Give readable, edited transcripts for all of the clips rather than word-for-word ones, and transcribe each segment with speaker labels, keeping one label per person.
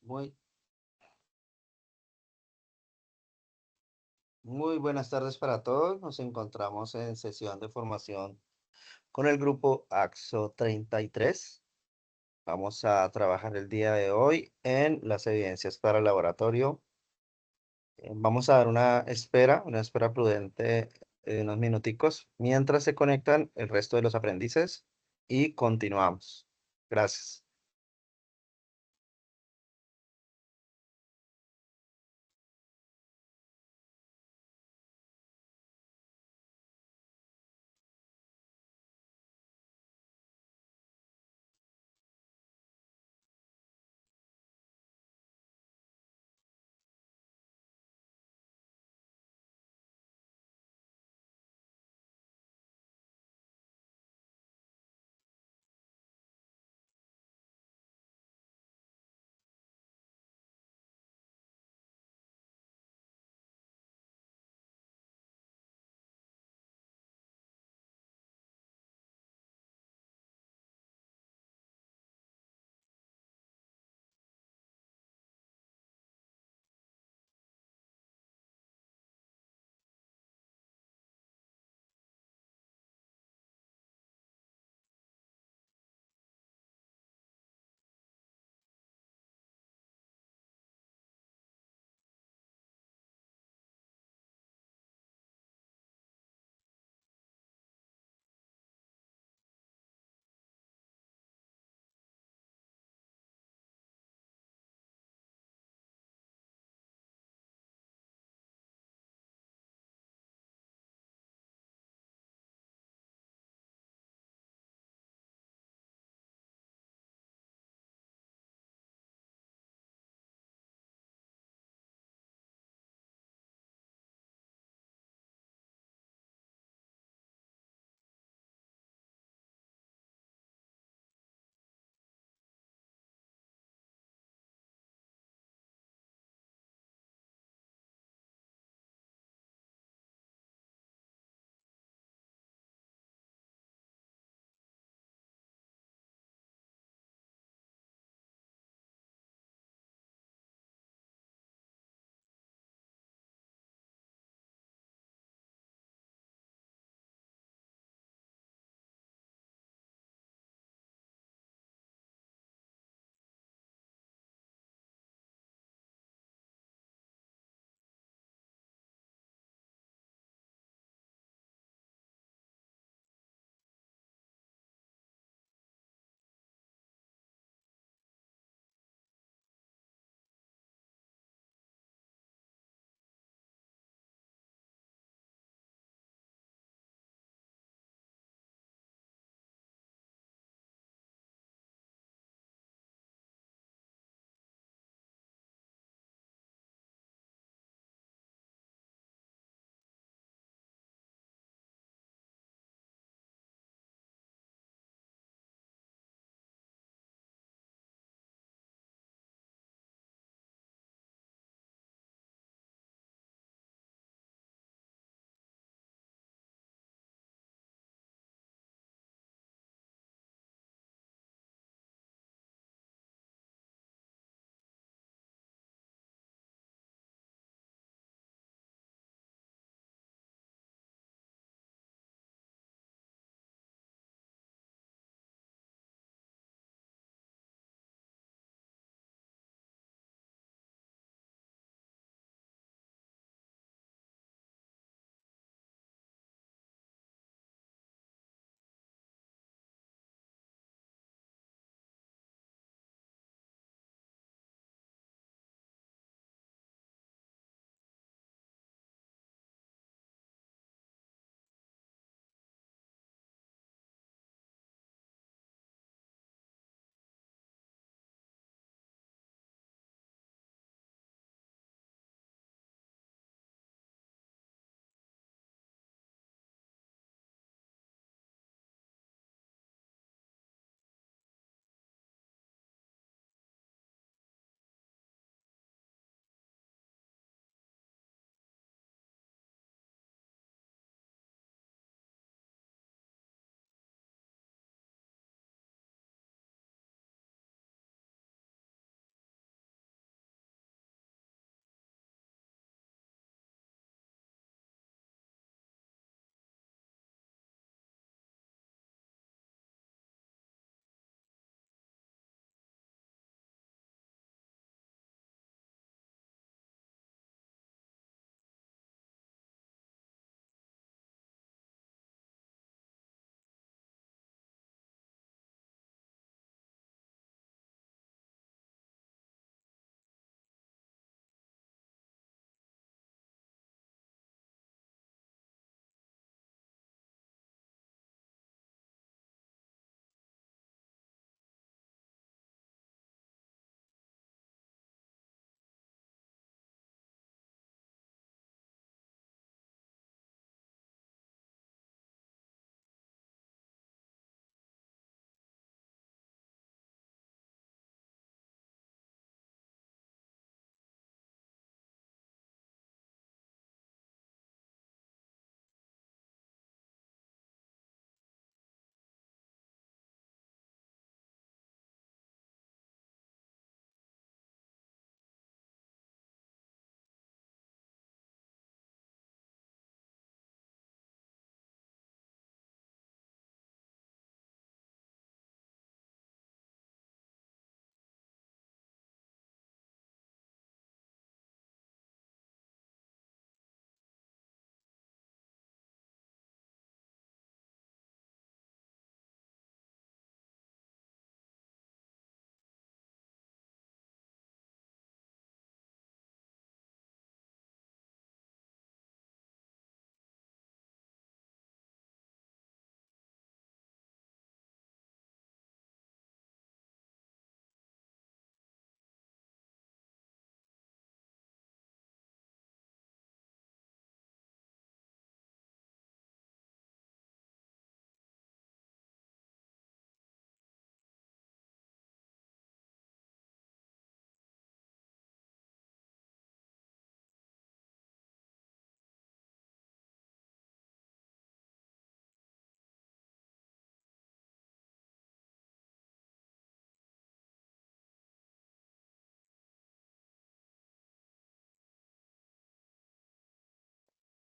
Speaker 1: Muy, muy buenas tardes para todos. Nos encontramos en sesión de formación con el grupo AXO 33. Vamos a trabajar el día de hoy en las evidencias para el laboratorio. Vamos a dar una espera prudente de unos minuticos mientras se conectan el resto de los aprendices y continuamos. Gracias.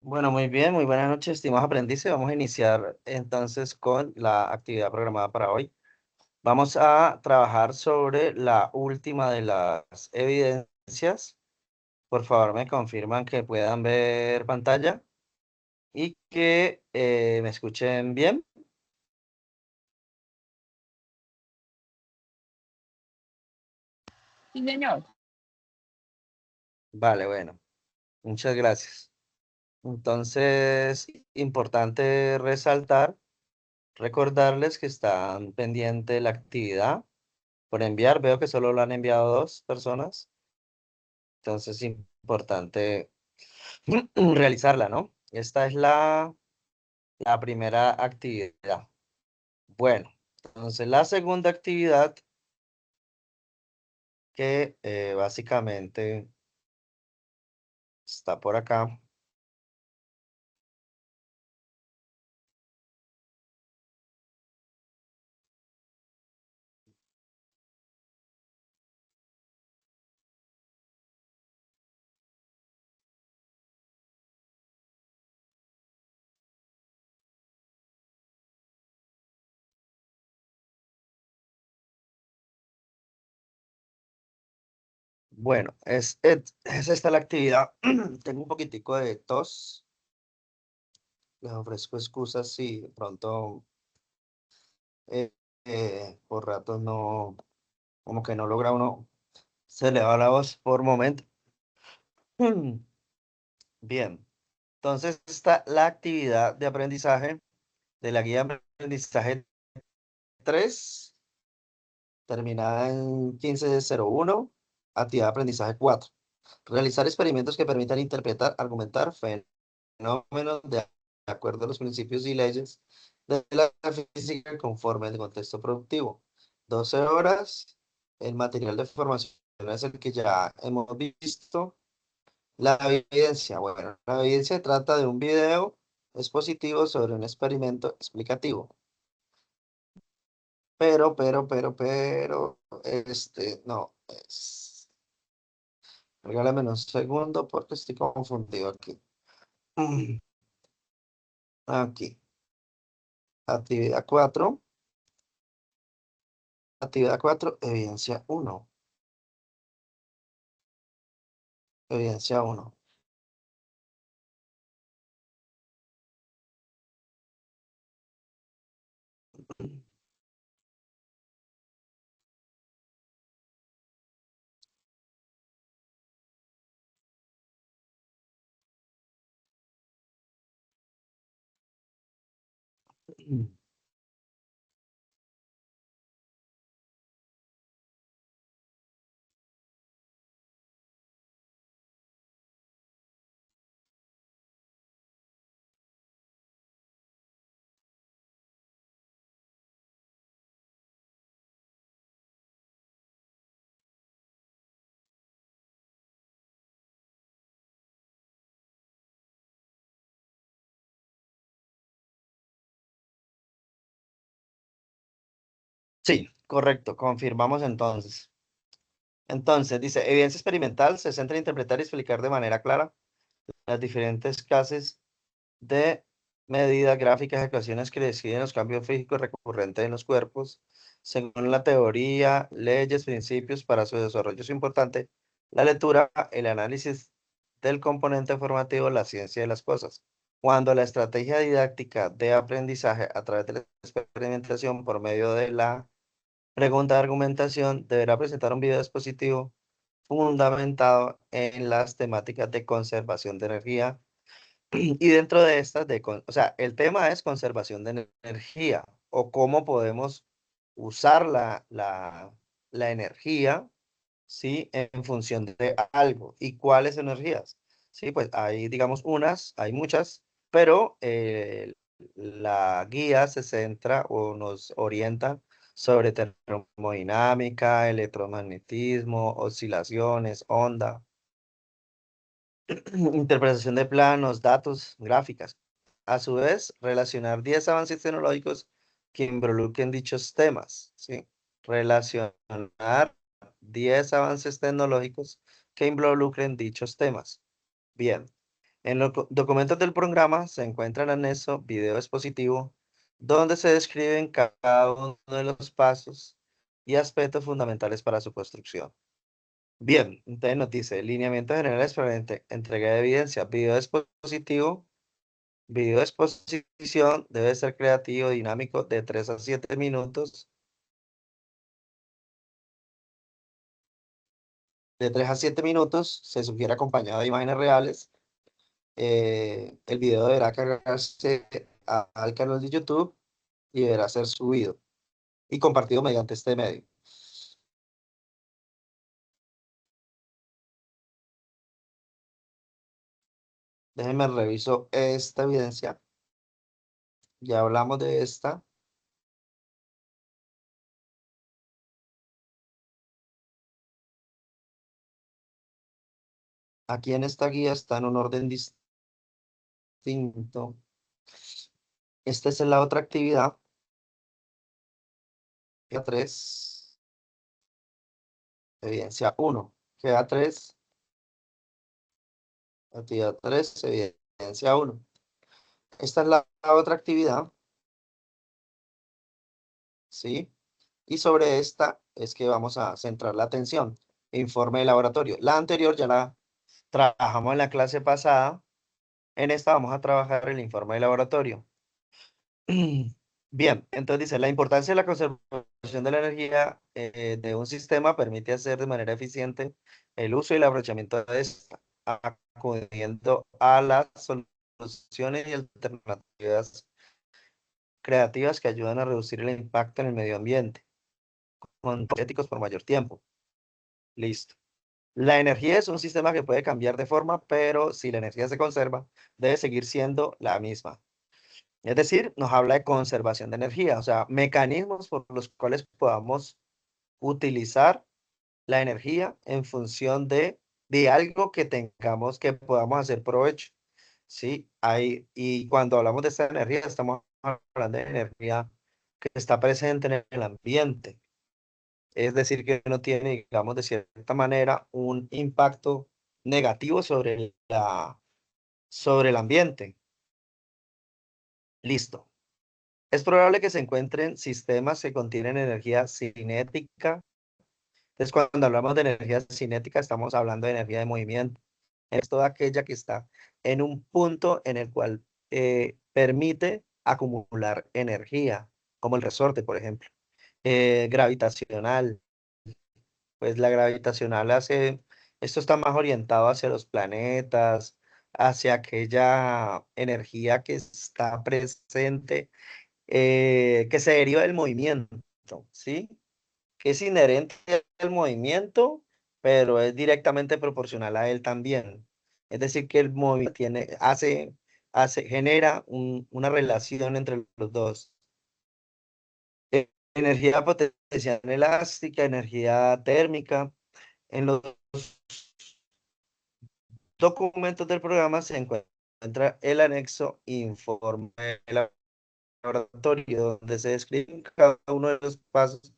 Speaker 1: Bueno, muy bien, muy buenas noches, estimados aprendices. Vamos a iniciar entonces con la actividad programada para hoy. Vamos a trabajar sobre la última de las evidencias. Por favor, me confirman que puedan ver pantalla y que me escuchen bien.
Speaker 2: Sí, señor.
Speaker 1: Vale, bueno, muchas gracias. Entonces, importante resaltar, recordarles que están pendiente de la actividad por enviar. Veo que solo lo han enviado 2 personas. Entonces es importante realizarla, ¿no? Esta es la primera actividad. Bueno, entonces la segunda actividad que básicamente está por acá. Bueno, es esta la actividad. Tengo un poquitico de tos. Les ofrezco excusas si de pronto eh, por ratos no, como que no logra uno, se le va la voz por momento. Bien, entonces está la actividad de aprendizaje de la guía de aprendizaje 3 terminada en 1501, actividad de aprendizaje 4. Realizar experimentos que permitan interpretar, argumentar fenómenos de acuerdo a los principios y leyes de la física conforme al contexto productivo. 12 horas. El material de formación es el que ya hemos visto. La evidencia. Bueno, la evidencia trata de un video expositivo sobre un experimento explicativo. No, regálame un segundo porque estoy confundido aquí. Aquí, actividad 4, actividad 4, evidencia 1, evidencia 1. Sí, correcto, confirmamos entonces. Entonces, dice, evidencia experimental se centra en interpretar y explicar de manera clara las diferentes clases de medidas gráficas, ecuaciones que deciden los cambios físicos recurrentes en los cuerpos, según la teoría, leyes, principios para su desarrollo. Es importante la lectura, el análisis del componente formativo, la ciencia de las cosas. Cuando la estrategia didáctica de aprendizaje a través de la experimentación por medio de la pregunta de argumentación deberá presentar un video expositivo fundamentado en las temáticas de conservación de energía, y dentro de estas, o sea, el tema es conservación de energía o cómo podemos usar la energía, ¿sí? En función de algo. ¿Y cuáles energías? Sí, pues hay, digamos, hay muchas, pero la guía se centra o nos orienta sobre termodinámica, electromagnetismo, oscilaciones, onda. Interpretación de planos, datos, gráficas. A su vez, relacionar 10 avances tecnológicos que involucren dichos temas, ¿sí? Relacionar 10 avances tecnológicos que involucren dichos temas. Bien. En los documentos del programa se encuentra el anexo video expositivo, donde se describen cada uno de los pasos y aspectos fundamentales para su construcción. Bien, entonces nos dice lineamientos generales para la entrega de evidencia. Video exposición debe ser creativo, dinámico, de 3 a 7 minutos. De 3 a 7 minutos se sugiere acompañado de imágenes reales. El video deberá cargarse al canal de YouTube y deberá ser subido y compartido mediante este medio. Déjenme reviso esta evidencia. Ya hablamos de esta. Aquí en esta guía está en un orden distinto. Esta es la otra actividad. Queda 3, evidencia 1. Queda 3, actividad 3, evidencia 1. Esta es la otra actividad, ¿sí? Y sobre esta es que vamos a centrar la atención. Informe de laboratorio. La anterior ya la trabajamos en la clase pasada. En esta vamos a trabajar el informe de laboratorio. Bien, entonces dice, la importancia de la conservación de la energía de un sistema permite hacer de manera eficiente el uso y el aprovechamiento de esta, acudiendo a las soluciones y alternativas creativas que ayudan a reducir el impacto en el medio ambiente, con éticos por mayor tiempo. Listo. La energía es un sistema que puede cambiar de forma, pero si la energía se conserva, debe seguir siendo la misma. Es decir, nos habla de conservación de energía, o sea, mecanismos por los cuales podamos utilizar la energía en función de algo que tengamos que podamos hacer provecho. Sí, y cuando hablamos de esta energía, estamos hablando de energía que está presente en el ambiente. Es decir, que no tiene, digamos, de cierta manera, un impacto negativo sobre el ambiente. Listo. Es probable que se encuentren sistemas que contienen energía cinética. Entonces, cuando hablamos de energía cinética, estamos hablando de energía de movimiento. Es toda aquella que está en un punto en el cual permite acumular energía, como el resorte, por ejemplo. Gravitacional, pues la gravitacional esto está más orientado hacia los planetas, hacia aquella energía que está presente, que se deriva del movimiento, ¿sí? Que es inherente al movimiento, pero es directamente proporcional a él también. Es decir, que el movimiento genera una relación entre los dos. Energía potencial elástica, energía térmica. En los documentos del programa se encuentra el anexo informe del laboratorio, donde se describen cada uno de los pasos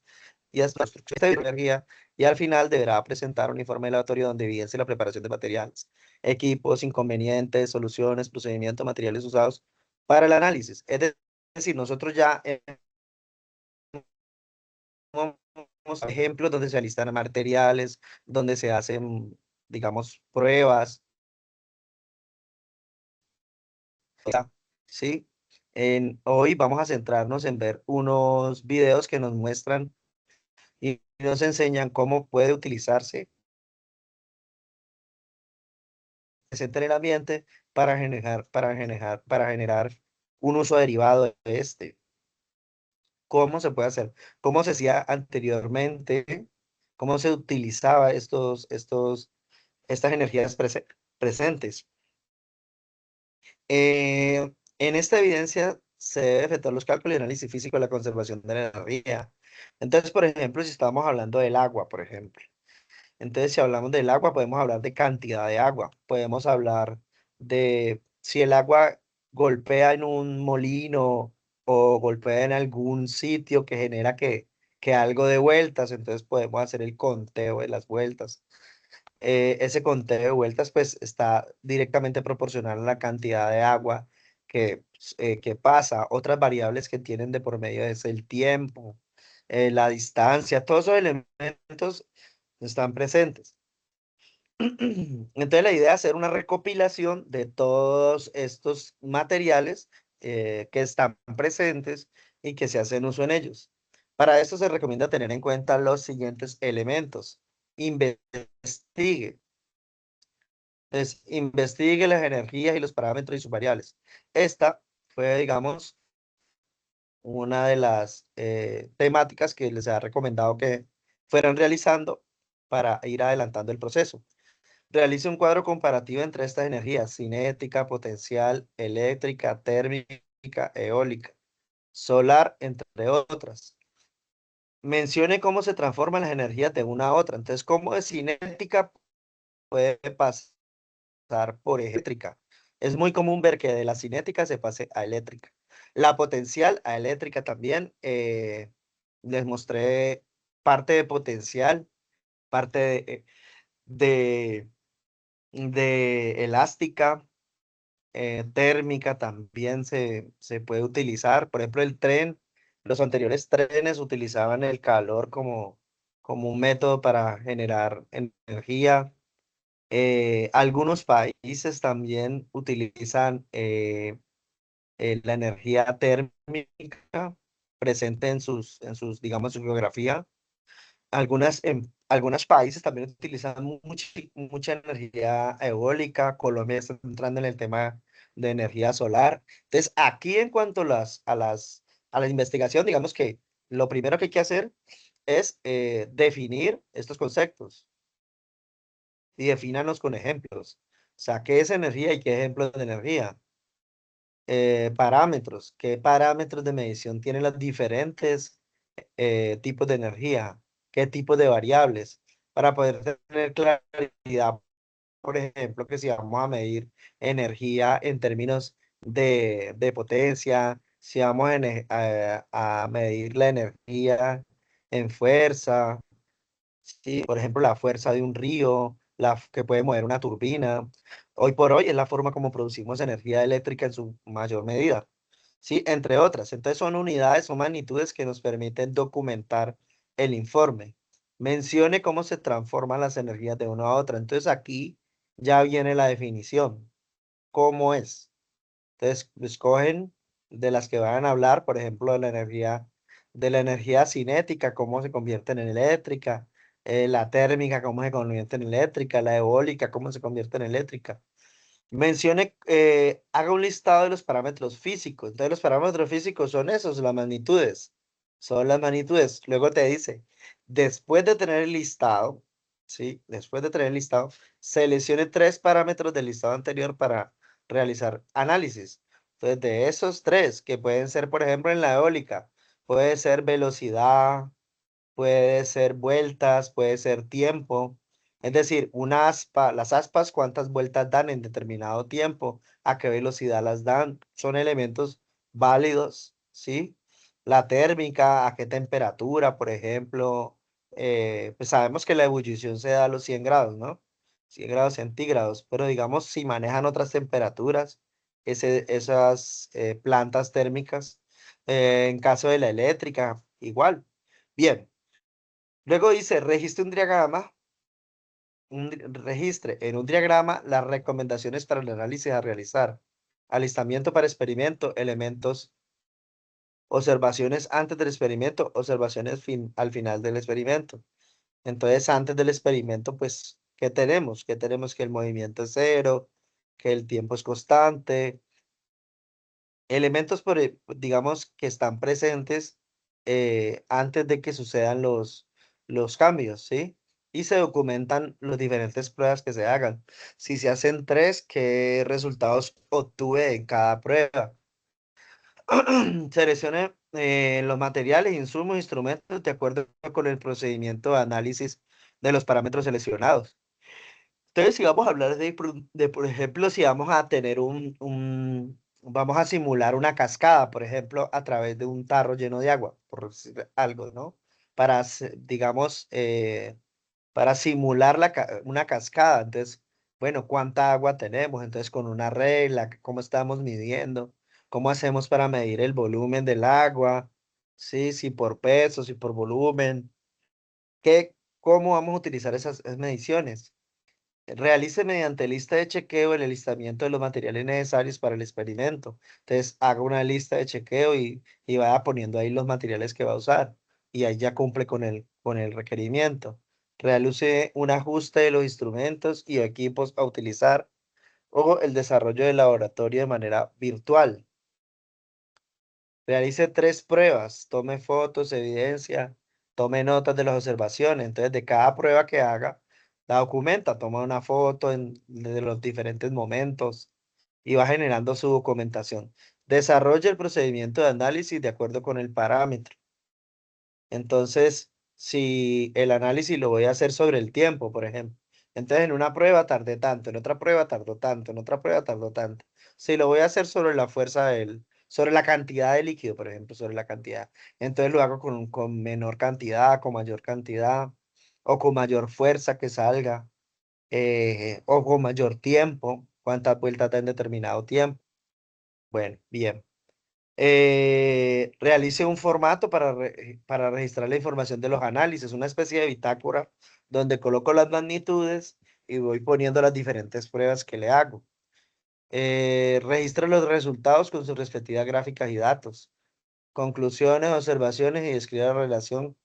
Speaker 1: y hasta la construcción de energía, y al final deberá presentar un informe aleatorio donde evidencie la preparación de materiales, equipos, inconvenientes, soluciones, procedimientos, materiales usados para el análisis. Es decir, nosotros ya tenemos ejemplos donde se alistan materiales, donde se hacen, digamos, pruebas, ¿sí? Hoy vamos a centrarnos en ver unos videos que nos muestran y nos enseñan cómo puede utilizarse presente en el ambiente para generar un uso derivado de este. ¿Cómo se puede hacer? ¿Cómo se hacía anteriormente? ¿Cómo se utilizaba estas energías presentes? En esta evidencia se debe efectuar los cálculos y análisis físico de la conservación de la energía. Entonces, por ejemplo, si estamos hablando del agua, por ejemplo. Entonces, si hablamos del agua, podemos hablar de cantidad de agua. Podemos hablar de si el agua golpea en un molino o golpea en algún sitio que genera que algo de vueltas. Entonces, podemos hacer el conteo de las vueltas. ese conteo de vueltas pues está directamente proporcional a la cantidad de agua que pasa. Otras variables que tienen de por medio es el tiempo, la distancia, todos esos elementos están presentes. Entonces la idea es hacer una recopilación de todos estos materiales que están presentes y que se hacen uso en ellos. Para esto se recomienda tener en cuenta los siguientes elementos. Investigue. Entonces, investigue las energías y los parámetros y sus variables. Esta fue, digamos, una de las temáticas que les ha recomendado que fueran realizando para ir adelantando el proceso. Realice un cuadro comparativo entre estas energías: cinética, potencial, eléctrica, térmica, eólica, solar, entre otras. Mencione cómo se transforman las energías de una a otra. Entonces, cómo de cinética puede pasar por eléctrica. Es muy común ver que de la cinética se pase a eléctrica. La potencial a eléctrica también. Les mostré parte de potencial, parte de, de elástica, térmica también se puede utilizar. Por ejemplo, el tren, los anteriores trenes utilizaban el calor como un método para generar energía. Algunos países también utilizan la energía térmica presente digamos, su geografía. Algunos países también utilizan mucha energía eólica. Colombia está entrando en el tema de energía solar. Entonces, aquí en cuanto a la investigación, digamos que lo primero que hay que hacer es definir estos conceptos y defínanos con ejemplos. O sea, ¿qué es energía y qué ejemplos de energía? Parámetros. ¿Qué parámetros de medición tienen los diferentes tipos de energía? ¿Qué tipos de variables? Para poder tener claridad, por ejemplo, que si vamos a medir energía en términos de potencia, si vamos a medir la energía en fuerza, sí, por ejemplo, la fuerza de un río, que puede mover una turbina. Hoy por hoy es la forma como producimos energía eléctrica en su mayor medida, sí, entre otras. Entonces son unidades o magnitudes que nos permiten documentar el informe. Mencione cómo se transforman las energías de una a otra. Entonces aquí ya viene la definición. ¿Cómo es? Entonces escogen de las que van a hablar, por ejemplo, de la energía cinética, cómo se convierte en eléctrica, la térmica, cómo se convierte en eléctrica, la eólica, cómo se convierte en eléctrica. Mencione, haga un listado de los parámetros físicos. Entonces los parámetros físicos son esos, las magnitudes. Son las magnitudes. Luego te dice, después de tener el listado, ¿sí? Después de tener el listado, seleccione 3 parámetros del listado anterior para realizar análisis. Entonces, de esos 3, que pueden ser, por ejemplo, en la eólica, puede ser velocidad, puede ser vueltas, puede ser tiempo. Es decir, las aspas, cuántas vueltas dan en determinado tiempo, a qué velocidad las dan, son elementos válidos, ¿sí? La térmica, a qué temperatura, por ejemplo. Pues sabemos que la ebullición se da a los 100 grados, ¿no? 100 grados centígrados, pero digamos, si manejan otras temperaturas, esas plantas térmicas, en caso de la eléctrica, igual. Bien. Luego dice, registre en un diagrama las recomendaciones para el análisis a realizar. Alistamiento para experimento, elementos, observaciones antes del experimento, observaciones al final del experimento. Entonces, antes del experimento, pues, ¿qué tenemos? ¿Qué tenemos? Que el movimiento es cero, que el tiempo es constante. Elementos, digamos, que están presentes antes de que sucedan los cambios, ¿sí? Y se documentan las diferentes pruebas que se hagan. Si se hacen 3, ¿qué resultados obtuve en cada prueba? Seleccione los materiales, insumos, instrumentos de acuerdo con el procedimiento de análisis de los parámetros seleccionados. Entonces, si vamos a hablar por ejemplo, si vamos a tener vamos a simular una cascada, por ejemplo, a través de un tarro lleno de agua, por decir algo, ¿no? Digamos, para simular una cascada. Entonces, bueno, ¿cuánta agua tenemos? Entonces, con una regla, ¿cómo estamos midiendo? ¿Cómo hacemos para medir el volumen del agua? Sí, si por peso, si por volumen. ¿Cómo vamos a utilizar esas mediciones? Realice mediante lista de chequeo el enlistamiento de los materiales necesarios para el experimento. Entonces, haga una lista de chequeo y vaya poniendo ahí los materiales que va a usar. Y ahí ya cumple con el requerimiento. Realice un ajuste de los instrumentos y equipos a utilizar o el desarrollo del laboratorio de manera virtual. Realice 3 pruebas, tome fotos, evidencia, tome notas de las observaciones. Entonces, de cada prueba que haga, la documenta, toma una foto de los diferentes momentos y va generando su documentación. Desarrolla el procedimiento de análisis de acuerdo con el parámetro. Entonces, si el análisis lo voy a hacer sobre el tiempo, por ejemplo. Entonces, en una prueba tardé tanto, en otra prueba tardó tanto, en otra prueba tardó tanto. Si lo voy a hacer sobre la fuerza sobre la cantidad de líquido, por ejemplo, sobre la cantidad. Entonces lo hago con menor cantidad, con mayor cantidad, o con mayor fuerza que salga, o con mayor tiempo, cuántas vueltas da en determinado tiempo. Bueno, bien. Realice un formato para registrar la información de los análisis, una especie de bitácora donde coloco las magnitudes y voy poniendo las diferentes pruebas que le hago. Registra los resultados con sus respectivas gráficas y datos, conclusiones, observaciones y describe la relación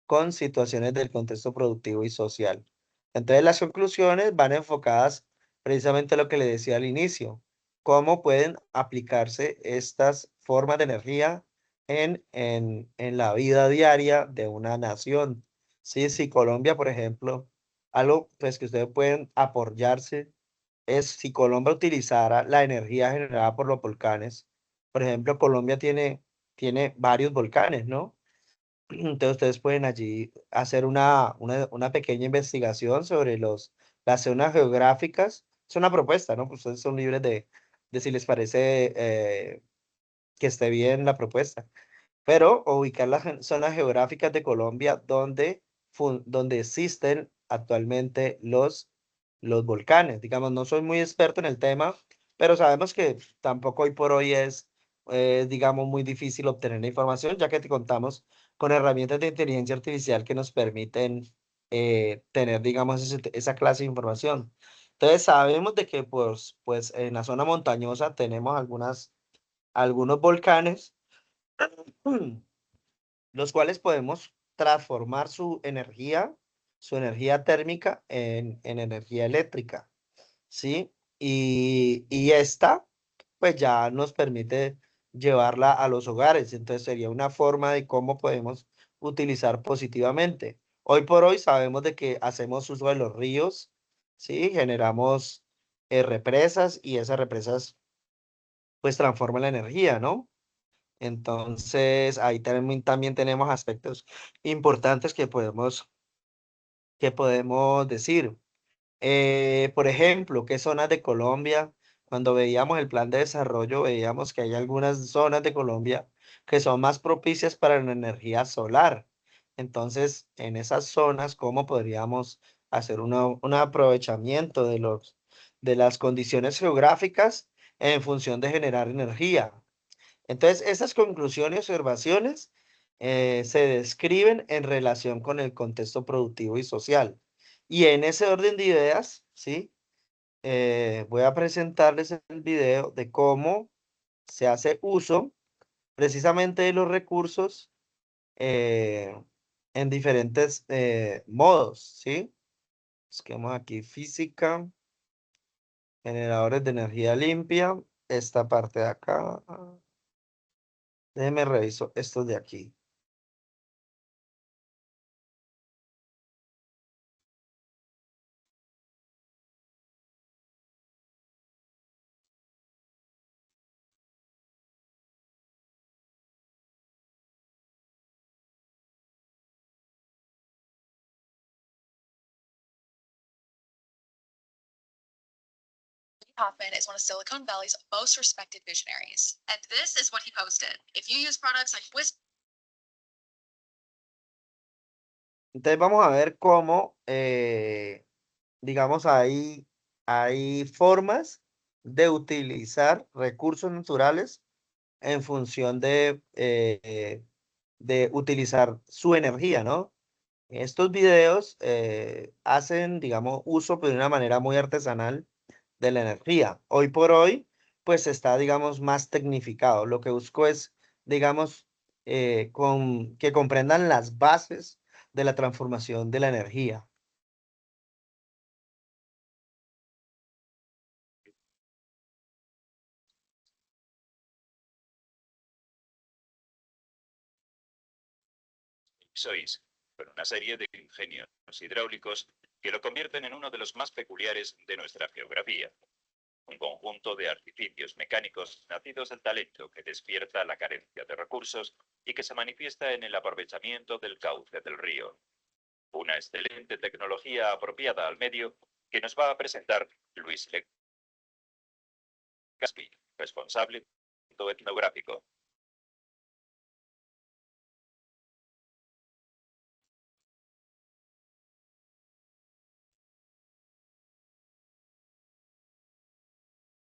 Speaker 1: con situaciones del contexto productivo y social. Entonces las conclusiones van enfocadas precisamente a lo que le decía al inicio, cómo pueden aplicarse estas formas de energía en la vida diaria de una nación. Sí, si Colombia, por ejemplo, algo pues que ustedes pueden apoyarse es si Colombia utilizara la energía generada por los volcanes. Por ejemplo, Colombia tiene varios volcanes, ¿no? Entonces ustedes pueden allí hacer una pequeña investigación sobre las zonas geográficas. Es una propuesta, ¿no? Pues ustedes son libres de si les parece que esté bien la propuesta. Pero ubicar las zonas geográficas de Colombia donde existen actualmente los volcanes. Digamos, no soy muy experto en el tema, pero sabemos que tampoco hoy por hoy digamos, muy difícil obtener la información, ya que te contamos con herramientas de inteligencia artificial que nos permiten tener, digamos, esa clase de información. Entonces, sabemos de que, pues en la zona montañosa tenemos algunos volcanes, los cuales podemos transformar su energía térmica en energía eléctrica. ¿Sí? Y esta, pues ya nos permite llevarla a los hogares. Entonces sería una forma de cómo podemos utilizar positivamente. Hoy por hoy sabemos de que hacemos uso de los ríos, ¿sí? Generamos represas y esas represas pues transforman la energía, ¿no? Entonces ahí también tenemos aspectos importantes que podemos decir. Por ejemplo, ¿qué zonas de Colombia? Cuando veíamos el plan de desarrollo, veíamos que hay algunas zonas de Colombia que son más propicias para la energía solar. Entonces, en esas zonas, ¿cómo podríamos hacer un aprovechamiento de las condiciones geográficas en función de generar energía? Entonces, esas conclusiones y observaciones se describen en relación con el contexto productivo y social. Y en ese orden de ideas, ¿sí? Voy a presentarles el video de cómo se hace uso precisamente de los recursos eh, en diferentes modos, ¿sí? Busquemos aquí física, generadores de energía limpia, esta parte de acá. Déjenme reviso estos de aquí.
Speaker 2: Hoffman is one of Silicon Valley's most respected visionaries. And this is what he posted. If you use products like Whisper,
Speaker 1: Entonces vamos a ver cómo, digamos, hay formas de utilizar recursos naturales en función de utilizar su energía, ¿no? Estos videos hacen, digamos, uso de una manera muy artesanal de la energía. Hoy por hoy, pues está, digamos, más tecnificado. Lo que busco es, digamos, que comprendan las bases de la transformación de la energía.
Speaker 3: Sois, con una serie de ingenios hidráulicos que lo convierten en uno de los más peculiares de nuestra geografía. Un conjunto de artificios mecánicos nacidos del talento que despierta la carencia de recursos y que se manifiesta en el aprovechamiento del cauce del río. Una excelente tecnología apropiada al medio que nos va a presentar Luis Legazpi, responsable etnográfico.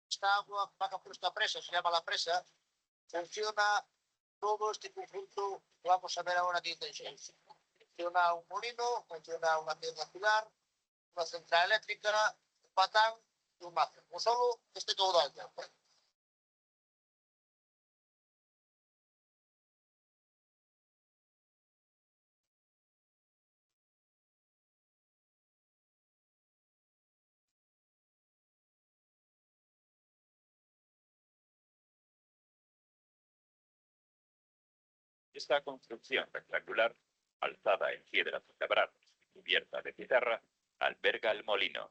Speaker 4: Esta agua baja por esta presa, se llama la presa, funciona todo este conjunto que vamos a ver ahora aquí en tensión. Funciona un molino, funciona una piedra pilar, una central eléctrica, un patán y un máster. O solo este todo alto.
Speaker 3: Esta construcción rectangular, alzada en piedra labradas y cubierta de pizarra, alberga el molino.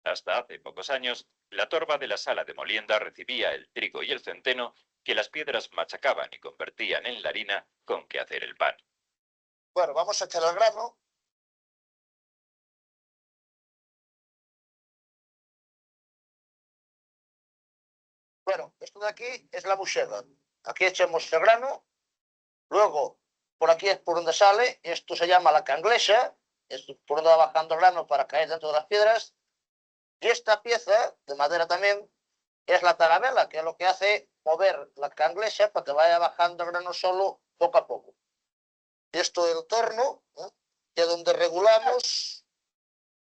Speaker 3: Hasta hace pocos años, la torba de la sala de molienda recibía el trigo y el centeno que las piedras machacaban y convertían en la harina con que hacer el pan.
Speaker 4: Bueno, vamos a echar el grano. Bueno, esto de aquí es la buchera. Aquí echamos el grano. Luego, por aquí es por donde sale. Esto se llama la canglesa. Es por donde va bajando el grano para caer dentro de las piedras. Y esta pieza, de madera también, es la tarabela, que es lo que hace mover la canglesa para que vaya bajando el grano solo poco a poco. Esto es el torno, que es donde regulamos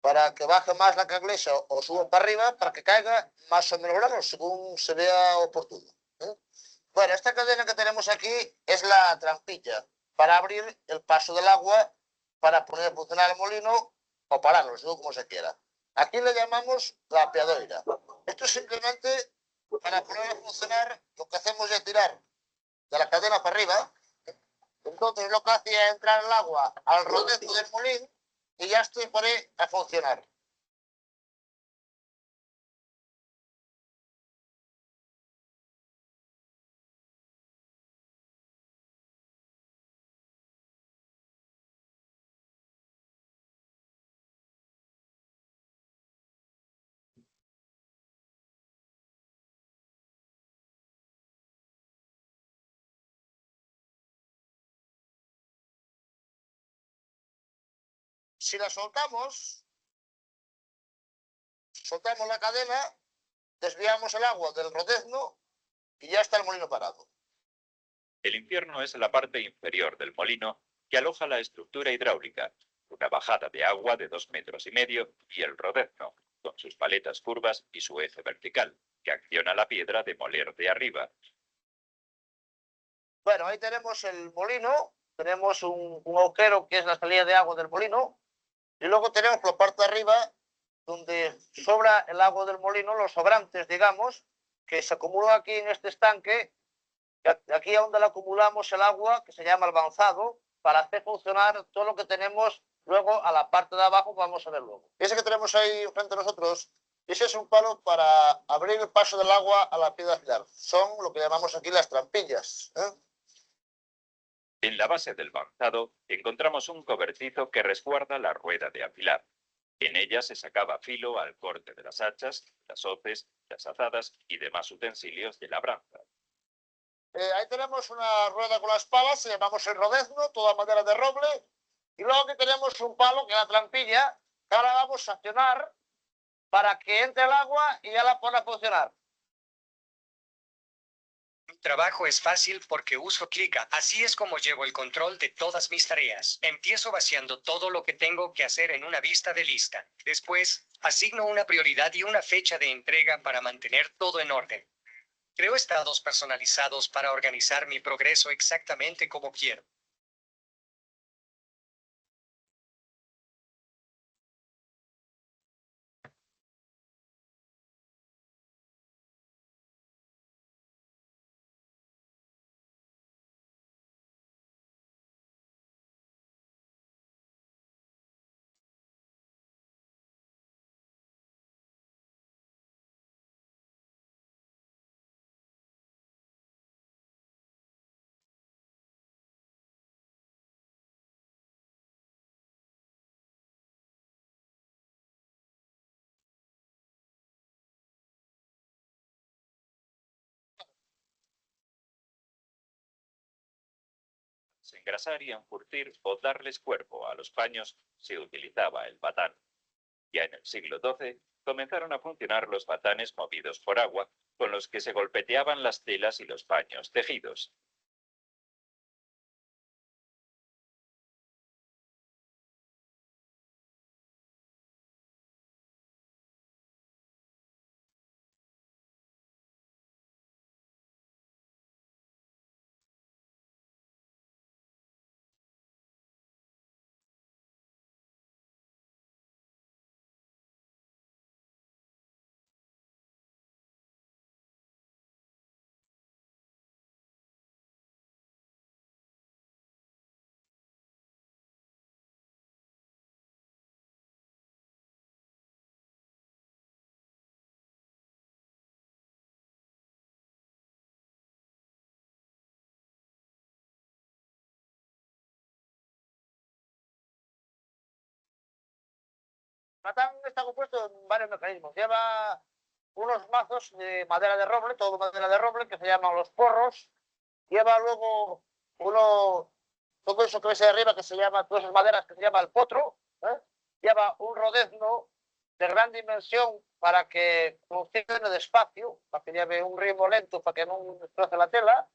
Speaker 4: para que baje más la canglesa o suba para arriba, para que caiga más o menos grano, según se vea oportuno. Bueno, esta cadena que tenemos aquí es la trampilla para abrir el paso del agua para poner a funcionar el molino o pararlo, según como se quiera. Aquí le llamamos la apeadoira. Esto es simplemente para poner a funcionar, lo que hacemos es tirar de la cadena para arriba. Entonces lo que hacía es entrar el agua al rodezo del molín y ya estoy pone a funcionar. Si la soltamos la cadena, desviamos el agua del rodezno y ya está el molino parado.
Speaker 3: El infierno es la parte inferior del molino que aloja la estructura hidráulica, una bajada de agua de 2,5 metros y el rodezno, con sus paletas curvas y su eje vertical, que acciona la piedra de moler de arriba.
Speaker 4: Bueno, ahí tenemos el molino, tenemos un agujero que es la salida de agua del molino, y luego tenemos por la parte de arriba, donde sobra el agua del molino, los sobrantes, digamos, que se acumulan aquí en este estanque. Aquí es donde le acumulamos el agua, que se llama el avanzado, para hacer funcionar todo lo que tenemos luego a la parte de abajo, que vamos a ver luego. Ese que tenemos ahí frente a nosotros, ese es un palo para abrir el paso del agua a la piedra afilar. Son lo que llamamos aquí las trampillas.
Speaker 3: En la base del avanzado encontramos un cobertizo que resguarda la rueda de afilar. En ella se sacaba filo al corte de las hachas, las hoces, las azadas y demás utensilios de labranza.
Speaker 4: Ahí tenemos una rueda con las palas, se llamamos el rodezno, toda madera de roble, Y luego aquí tenemos un palo que es la trampilla, que ahora vamos a accionar para que entre el agua y ya la pone a funcionar.
Speaker 5: Mi trabajo es fácil porque uso Clica. Así es como llevo el control de todas mis tareas. Empiezo vaciando todo lo que tengo que hacer en una vista de lista. Después, asigno una prioridad y una fecha de entrega para mantener todo en orden. Creo estados personalizados para organizar mi progreso exactamente como quiero.
Speaker 3: Engrasar y encurtir o darles cuerpo a los paños se utilizaba el batán. Ya en el siglo XII comenzaron a funcionar los batanes movidos por agua, con los que se golpeteaban las telas y los paños tejidos.
Speaker 4: El batán está compuesto en varios mecanismos. Lleva unos mazos de madera de roble, todo madera de roble, que se llaman los porros. Lleva luego todo eso que ves ahí arriba, que se llama, todas esas maderas que se llama el potro. Lleva un rodezno de gran dimensión para que funcione despacio, para que lleve un ritmo lento, para que no destroce la tela.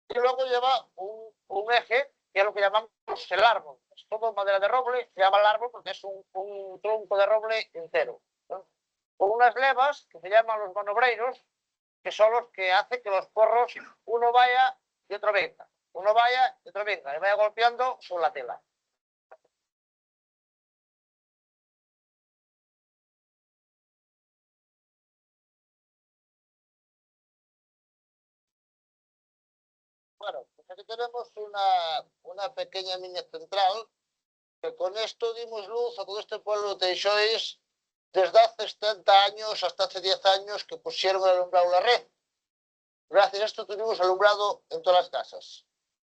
Speaker 4: Y luego lleva un eje, que es lo que llamamos el árbol. Es todo madera de roble, se llama el árbol porque es un tronco de roble entero. Con unas levas que se llaman los manobreiros, que son los que hacen que los porros uno vaya y otro venga. Uno vaya y otro venga, y vaya golpeando sobre la tela. Bueno, pues aquí tenemos una pequeña mina central, que con esto dimos luz a todo este pueblo de Teixois desde hace 70 años hasta hace 10 años que pusieron el alumbrado en la red. Gracias a esto tuvimos alumbrado en todas las casas.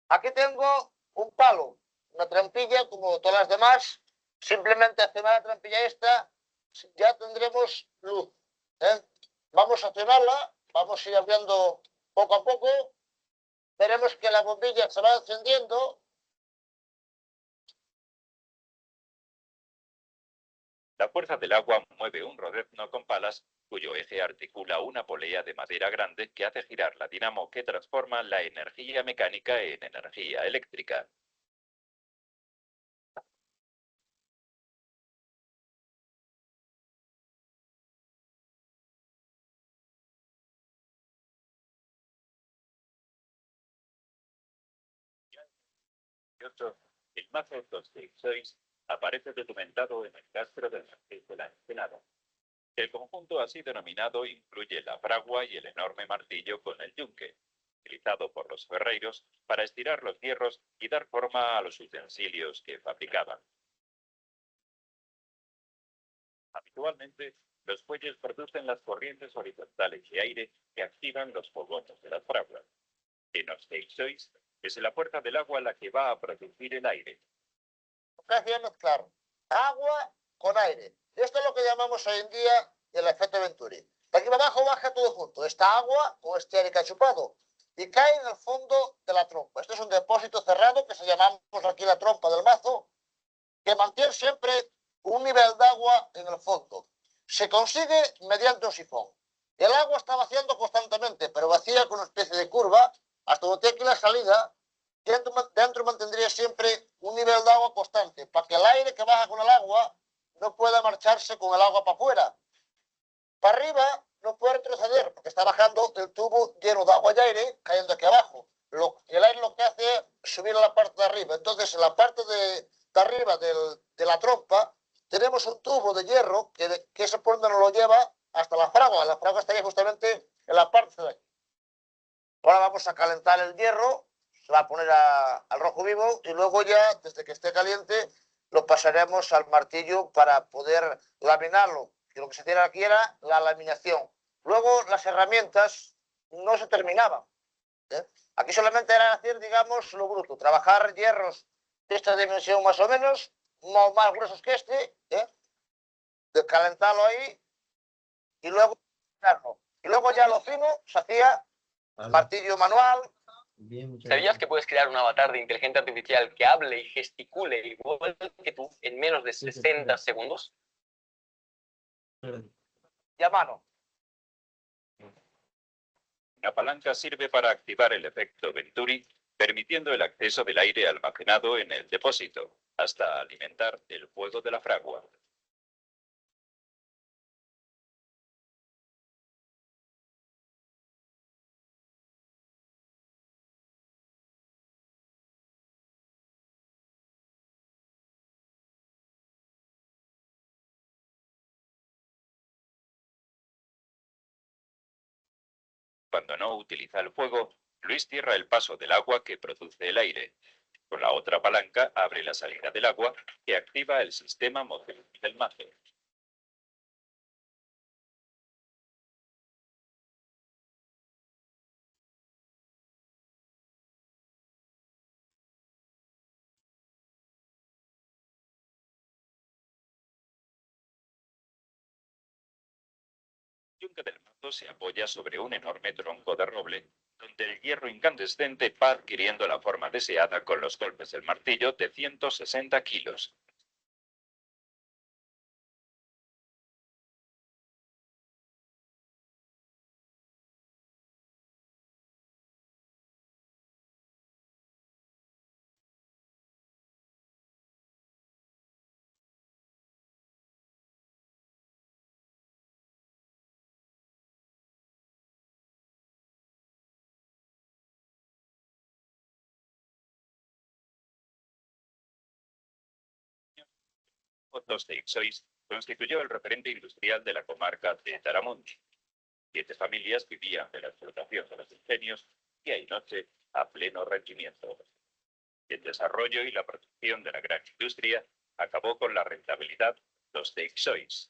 Speaker 4: Aquí tengo un palo, una trampilla como todas las demás. Simplemente accionar la trampilla esta, ya tendremos luz. Vamos a accionarla, vamos a ir abriendo poco a poco. Veremos que la bombilla se va encendiendo.
Speaker 3: La fuerza del agua mueve un rodezno con palas cuyo eje articula una polea de madera grande que hace girar la dinamo que transforma la energía mecánica en energía eléctrica. El mazo 266 aparece documentado en el castro del Marqués de la Ensenada. El conjunto así denominado incluye la fragua y el enorme martillo con el yunque, utilizado por los ferreiros para estirar los hierros y dar forma a los utensilios que fabricaban. Habitualmente, los fuelles producen las corrientes horizontales de aire que activan los fogones de las fraguas. En los Teixois es la fuerza del agua la que va a producir el aire.
Speaker 4: Lo que hacía mezclar agua con aire. Esto es lo que llamamos hoy en día el efecto Venturi. De aquí abajo baja todo junto. Esta agua con este aire que ha chupado y cae en el fondo de la trompa. Esto es un depósito cerrado que se llamamos aquí la trompa del mazo. se consigue mediante un sifón. El agua está vaciando constantemente, pero vacía con una especie de curva, hasta donde que la salida, dentro mantendría siempre un nivel de agua constante, para que el aire que baja con el agua no pueda marcharse con el agua para afuera. Para arriba no puede retroceder, porque está bajando el tubo lleno de agua y aire cayendo aquí abajo. El aire lo que hace es subir a la parte de arriba. Entonces, en la parte de arriba de la trompa, tenemos un tubo de hierro que ese por donde nos lo lleva hasta la fragua. La fragua estaría justamente en la parte de aquí. Ahora vamos a calentar el hierro, se va a poner al rojo vivo y luego ya, desde que esté caliente, lo pasaremos al martillo para poder laminarlo. Y lo que se hacía aquí era la laminación. Luego las herramientas no se terminaban. Aquí solamente era hacer, digamos, lo bruto, trabajar hierros de esta dimensión más o menos, no más gruesos que este, de calentarlo ahí y luego ya lo fino se hacía martillo manual.
Speaker 1: Bien,
Speaker 6: ¿Sabías que puedes crear un avatar de inteligencia artificial que hable y gesticule igual que tú en menos de 60 segundos?
Speaker 4: Y a mano.
Speaker 3: Una palanca sirve para activar el efecto Venturi, permitiendo el acceso del aire almacenado en el depósito, hasta alimentar el fuego de la fragua. Cuando no utiliza el fuego, Luis cierra el paso del agua que produce el aire. Con la otra palanca abre la salida del agua que activa el sistema motriz del mazo. El yunque del mazo se apoya sobre un enorme tronco de roble, donde el hierro incandescente va adquiriendo la forma deseada con los golpes del martillo de 160 kilos. Dos de Ixois constituyó el referente industrial de la comarca de Taramundi. 7 familias vivían de la explotación de los ingenios día y noche a pleno rendimiento. El desarrollo y la protección de la gran industria acabó con la rentabilidad de los de Ixois.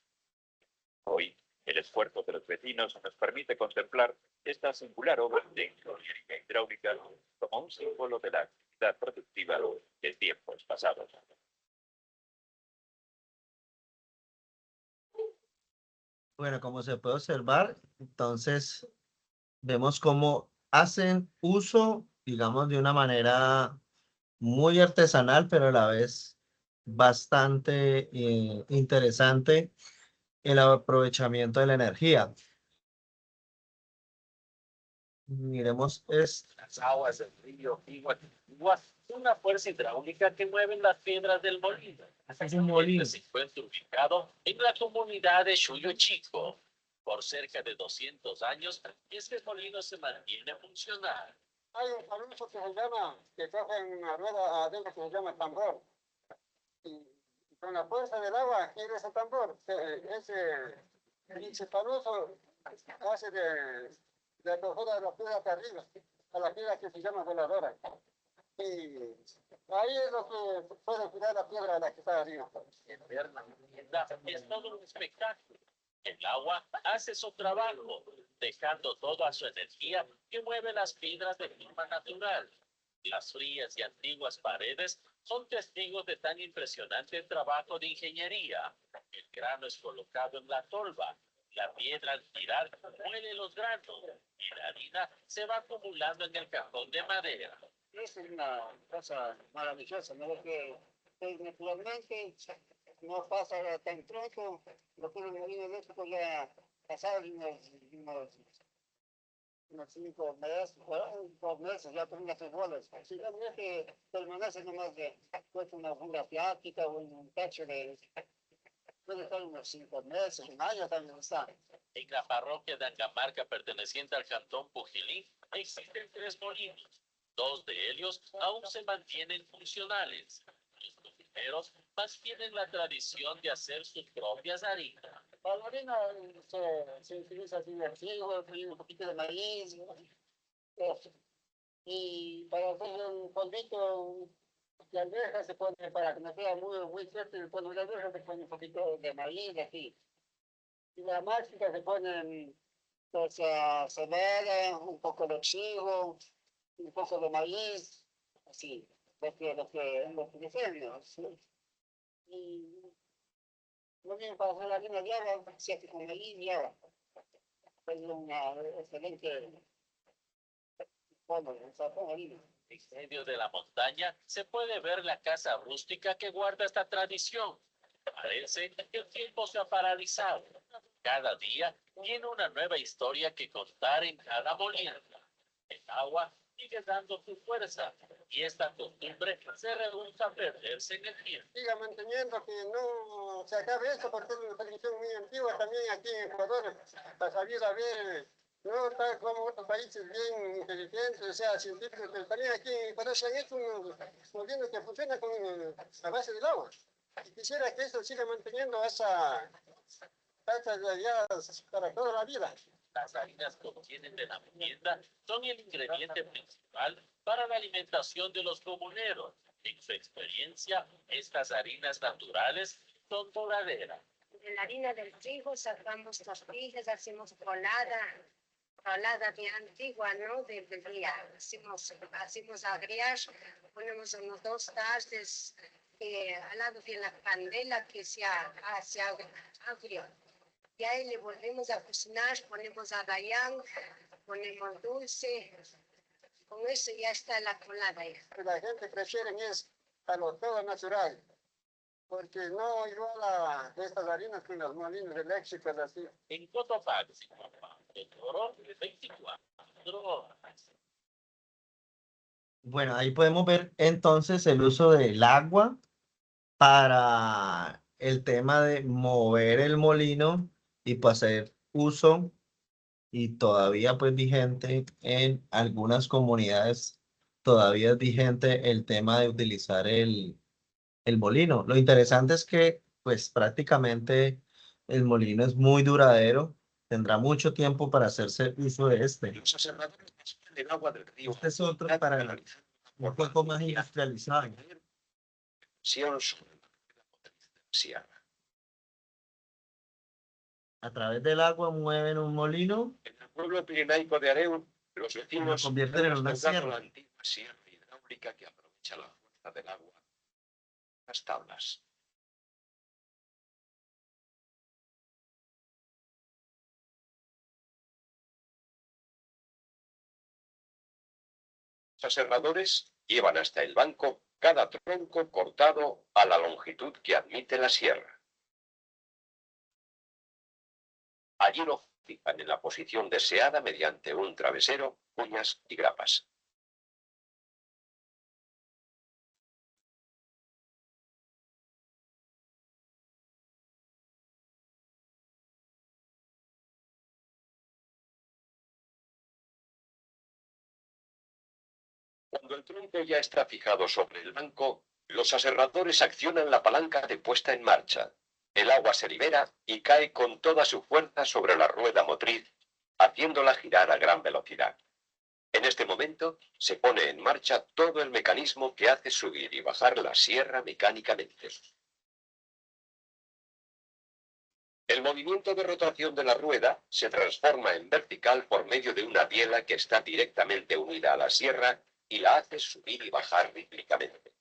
Speaker 3: Hoy, el esfuerzo de los vecinos nos permite contemplar esta singular obra de ingeniería hidráulica como un símbolo de la actividad productiva de tiempos pasados.
Speaker 1: Bueno, como se puede observar, entonces vemos cómo hacen uso, digamos, de una manera muy artesanal, pero a la vez bastante interesante el aprovechamiento de la energía. Miremos esto.
Speaker 7: Las aguas del río Iguazú, una fuerza hidráulica que mueve las piedras del molino.
Speaker 1: Es un molino.
Speaker 7: Se encuentra ubicado en la comunidad de Chuyo Chico. Por cerca de 200 años, este molino se mantiene funcional.
Speaker 8: Hay un famoso que se llama, que coge una rueda adentro que se llama tambor. Y con la fuerza del agua gira ese tambor. Ese famoso hace de acoger a la piedra de arriba, a la piedra que se llama voladora. Y ahí es lo que puede cuidar la piedra de la que está arriba.
Speaker 7: Es todo un espectáculo. El agua hace su trabajo, dejando toda su energía que mueve las piedras de forma natural. Las frías y antiguas paredes son testigos de tan impresionante trabajo de ingeniería. El grano es colocado en la tolva. La piedra al girar muele los granos y la harina se va acumulando en el cajón de madera.
Speaker 8: Es una cosa maravillosa, ¿no? Que naturalmente no pasa tan pronto, lo que el molino eléctrico ya pasaron unos 5 meses, 2 meses, ya tenía sus bolas. Si realmente permanece nomás de pues una plática o un techo de, puede estar unos 5 meses, un año también está.
Speaker 7: En la parroquia de Angamarca, perteneciente al cantón Pujilí, existen 3 molinos. 2 de ellos aún se mantienen funcionales. Los primeros mantienen la tradición de hacer sus propias harinas.
Speaker 8: Para la harina se utiliza así de trigo, un poquito de maíz, ¿no? Y para hacer un polvito de alberja se pone, para que no sea muy fuerte el polvo de alberja, se pone un poquito de maíz así. Y la máxima se pone pues, cebada, un poco de trigo, un poco de maíz, así, lo que dicen, ¿no? Sí. Y muy bien, para hacer la harina de agua, se hace con maíz y agua. Es una excelente polvo, o sea, con harina.
Speaker 7: En medio de la montaña se puede ver la casa rústica que guarda esta tradición. Parece que el tiempo se ha paralizado. Cada día tiene una nueva historia que contar en cada molino. El agua sigue dando su fuerza y esta costumbre se rehúsa a perderse en el tiempo.
Speaker 8: Siga manteniendo que no se acabe esto porque es una tradición muy antigua también aquí en Ecuador, para salir a ver, no está como otros países bien inteligentes, o sea, científicos, pero también aquí en Ecuador se han hecho unos molinos que funcionan a base del agua. Y quisiera que esto siga manteniendo esa realidad para toda la vida.
Speaker 7: Las harinas que obtienen de la molienda son el ingrediente principal para la alimentación de los comuneros. En su experiencia, estas harinas naturales son duraderas.
Speaker 9: De la harina del trigo sacamos tortillas, hacemos rolada bien antigua, ¿no? Del día. Hacemos agriar, ponemos unos 2 tardes al lado de la candela que se hace agrio. Y ahí le volvemos a cocinar, ponemos arrayán, ponemos dulce. Con eso ya está la colada.
Speaker 8: La gente prefiere es a lo todo natural, porque no igual a estas harinas con los molinos eléctricos así.
Speaker 7: En Cotopaxi, el oro 24 horas.
Speaker 1: Bueno, ahí podemos ver entonces el uso del agua para el tema de mover el molino y pues hacer uso y todavía pues vigente en algunas comunidades, todavía es vigente el tema de utilizar el molino. Lo interesante es que pues prácticamente el molino es muy duradero, tendrá mucho tiempo para hacerse uso de este.
Speaker 10: Los aserradores mezclan el agua del río.
Speaker 1: Este es otro para analizar un poco más industrializado.
Speaker 10: Sobre la potencia de la sierra.
Speaker 1: A través del agua mueven un molino.
Speaker 10: En el pueblo pirenaico de Areón, los vecinos
Speaker 1: Lo convierten en
Speaker 10: han
Speaker 1: una
Speaker 10: restaurado
Speaker 1: sierra.
Speaker 10: la antigua sierra hidráulica que aprovecha la fuerza del agua. Las tablas. Los aserradores llevan hasta el banco cada tronco cortado a la longitud que admite la sierra. Allí lo fijan en la posición deseada mediante un travesero, uñas y grapas. Cuando el tronco ya está fijado sobre el banco, los aserradores accionan la palanca de puesta en marcha. El agua se libera y cae con toda su fuerza sobre la rueda motriz, haciéndola girar a gran velocidad. En este momento se pone en marcha todo el mecanismo que hace subir y bajar la sierra mecánicamente. El movimiento de rotación de la rueda se transforma en vertical por medio de una biela que está directamente unida a la sierra y la hace subir y bajar rítmicamente.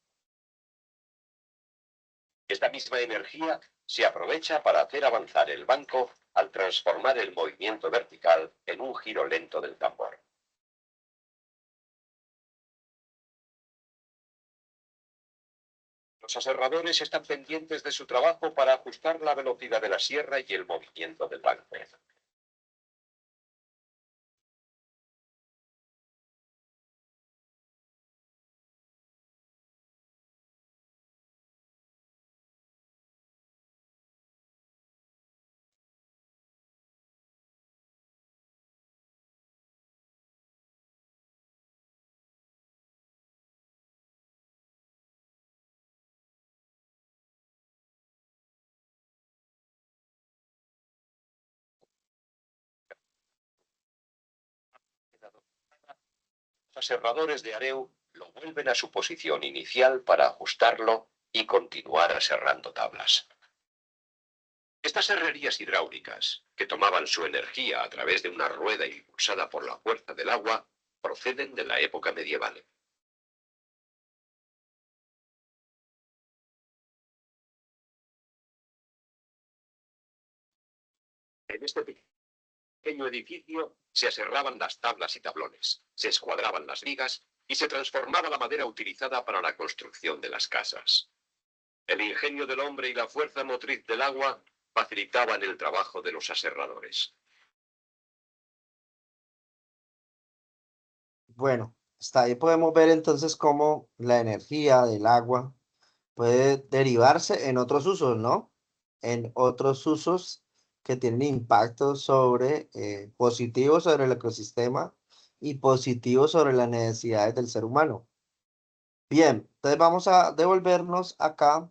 Speaker 10: Esta misma energía se aprovecha para hacer avanzar el banco al transformar el movimiento vertical en un giro lento del tambor. Los aserradores están pendientes de su trabajo para ajustar la velocidad de la sierra y el movimiento del banco. Los aserradores de Areu lo vuelven a su posición inicial para ajustarlo y continuar aserrando tablas. Estas herrerías hidráulicas, que tomaban su energía a través de una rueda impulsada por la fuerza del agua, proceden de la época medieval. En este pequeño edificio se aserraban las tablas y tablones, se escuadraban las vigas y se transformaba la madera utilizada para la construcción de las casas. El ingenio del hombre y la fuerza motriz del agua facilitaban el trabajo de los aserradores.
Speaker 1: Bueno, hasta ahí podemos ver entonces cómo la energía del agua puede derivarse en otros usos, ¿no? En otros usos que tienen impacto sobre, positivos sobre el ecosistema y positivos sobre las necesidades del ser humano. Bien, entonces vamos a devolvernos acá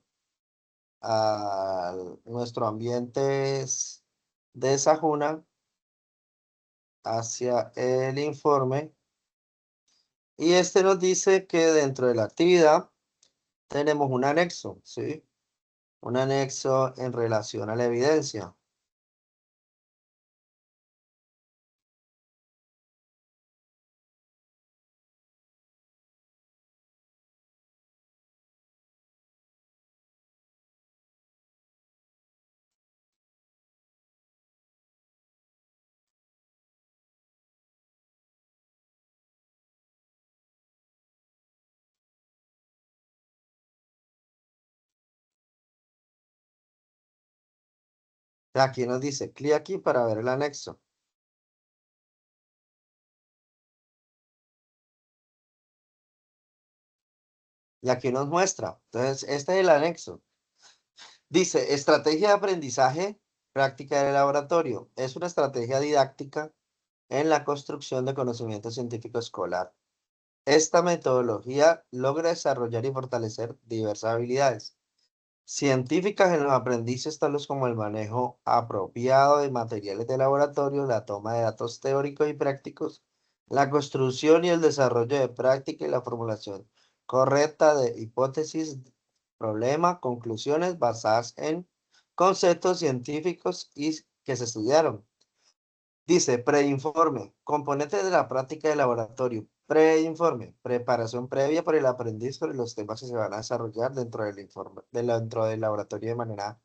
Speaker 1: a nuestro ambiente de Sajuna hacia el informe. Y este nos dice que dentro de la actividad tenemos un anexo, ¿sí? Un anexo en relación a la evidencia. Aquí nos dice, clic aquí para ver el anexo. Y aquí nos muestra. Entonces, este es el anexo. Dice, estrategia de aprendizaje, práctica del laboratorio. Es una estrategia didáctica en la construcción de conocimiento científico escolar. Esta metodología logra desarrollar y fortalecer diversas habilidades científicas en los aprendices, tales como el manejo apropiado de materiales de laboratorio, la toma de datos teóricos y prácticos, la construcción y el desarrollo de práctica y la formulación correcta de hipótesis, problema, conclusiones basadas en conceptos científicos y que se estudiaron. Dice, preinforme, componentes de la práctica de laboratorio. Preinforme, preparación previa por el aprendiz sobre los temas que se van a desarrollar dentro del informe, dentro del laboratorio de manera